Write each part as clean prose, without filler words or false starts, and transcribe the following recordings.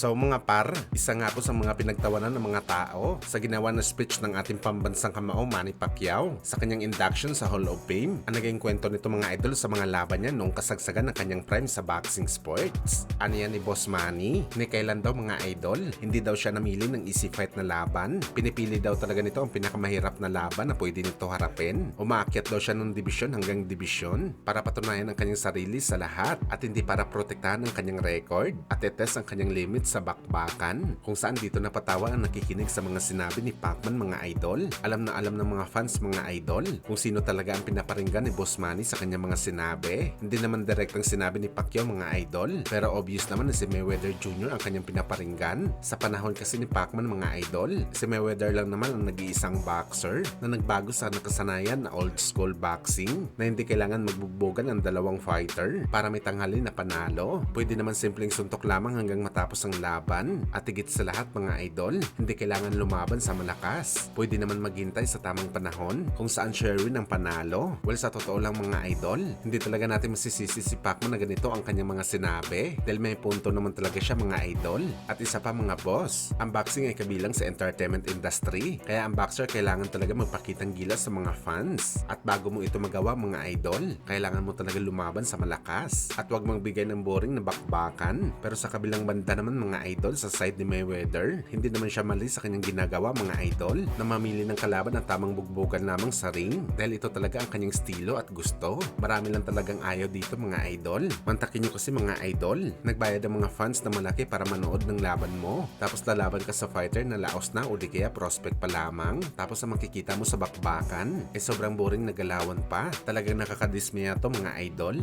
So mga par, isa nga ako sa mga pinagtawanan ng mga tao sa ginawa na speech ng ating pambansang kamao Manny Pacquiao sa kanyang induction sa Hall of Fame. Ang naging kwento nito mga idol sa mga laban niya noong kasagsagan ng kanyang prime sa boxing sports. Ano yan ni Boss Manny? Ni kailan daw mga idol? Hindi daw siya namili ng easy fight na laban. Pinipili daw talaga nito ang pinakamahirap na laban na pwede nito harapin. Umaakyat daw siya ng dibisyon hanggang dibisyon para patunayan ang kanyang sarili sa lahat at hindi para protektahan ang kanyang record at i-test ang kanyang limit sa bakbakan, kung saan dito napatawa ang nakikinig sa mga sinabi ni Pacman mga idol. Alam na alam ng mga fans mga idol kung sino talaga ang pinaparinggan ni Boss Manny sa kanyang mga sinabi. Hindi naman direktang sinabi ni Pacquiao mga idol, pero obvious naman na si Mayweather Jr. ang kanyang pinaparinggan. Sa panahon kasi ni Pacman mga idol, si Mayweather lang naman ang nag-iisang boxer na nagbago sa nakasanayan na old school boxing na hindi kailangan magbugbogan ang dalawang fighter para may tanghali na panalo. Pwede naman simpleng suntok lamang hanggang matapos ang laban. At higit sa lahat mga idol, hindi kailangan lumaban sa malakas. Pwede naman maghintay sa tamang panahon kung saan Sherwin ang panalo. Well, sa totoo lang mga idol, hindi talaga natin masisisi si Pacman na ganito ang kanyang mga sinabi dahil may punto naman talaga siya mga idol. At isa pa mga boss, ang boxing ay kabilang sa entertainment industry. Kaya ang boxer kailangan talaga magpakitang gilas sa mga fans. At bago mo ito magawa mga idol, kailangan mo talaga lumaban sa malakas. At huwag magbigay ng boring na bakbakan. Pero sa kabilang banda naman mga idol, sa side ni Mayweather, hindi naman siya mali sa kanyang ginagawa mga idol na mamili ng kalaban at tamang bugbugan lamang sa ring dahil ito talaga ang kanyang estilo at gusto. Marami lang talagang ayaw dito mga idol. Mantakin nyo kasi mga idol, nagbayad ang mga fans na malaki para manood ng laban mo, tapos lalaban ka sa fighter na laos na o di kaya prospect pa lamang, tapos ang makikita mo sa bakbakan sobrang boring na galawan pa. Talagang nakakadismaya to mga idol.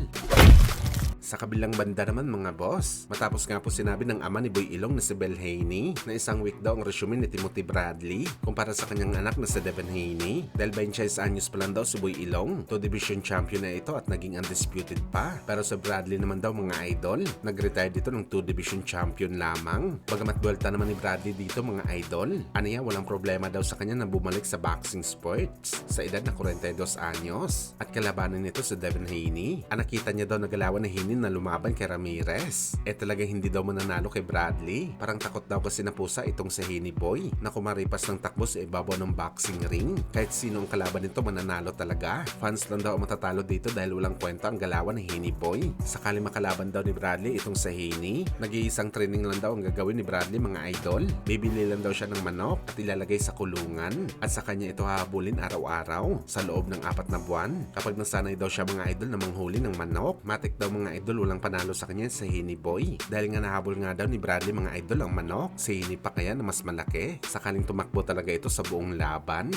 Sa kabilang banda naman mga boss, matapos nga po sinabi ng ama ni Boy Ilong na si Bel Haney na isang week daw ang resume ni Timothy Bradley kumpara sa kanyang anak na si Devin Haney dahil 26 anyos pa lang daw si Boy Ilong, 2 division champion na ito at naging undisputed pa. Pero sa Bradley naman daw mga idol, nag-retire dito ng 2 division champion lamang. Bagamat buwelta naman ni Bradley dito mga idol, aniya walang problema daw sa kanya na bumalik sa boxing sports sa edad na 42 anyos at kalabanan nito si Devin Haney. Ang nakita niya daw nagalawan ni Haney na lumaban kay Ramirez. Talagang hindi daw mananalo kay Bradley. Parang takot daw kasi na pusa itong si Haney Boy na kumaripas ng takbo sa ibabaw ng boxing ring. Kahit sino ang kalaban nito mananalo talaga. Fans lang daw ang matatalo dito dahil walang kwenta ang galawan ni Haney Boy. Sakali makalaban daw ni Bradley itong si Haney, nag-iisang training lang daw ang gagawin ni Bradley mga idol. Bibili lang daw siya ng manok at ilalagay sa kulungan at sa kanya ito hahabulin araw-araw sa loob ng 4 na buwan. Kapag nasanay daw siya mga idol na manghuli ng manok, matik daw mga idol walang panalo sa kanya sa Haney Boy. Dahil nga nahabol nga daw ni Bradley mga idol ang manok, si Haney pa kaya na mas malaki. Sakaling tumakbo talaga ito sa buong laban.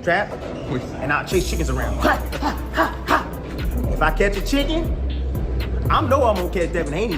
Trap, and I'll chase chickens around. Ha, ha, ha, ha. If I catch a chicken, I know I'm gonna catch Devin Haney.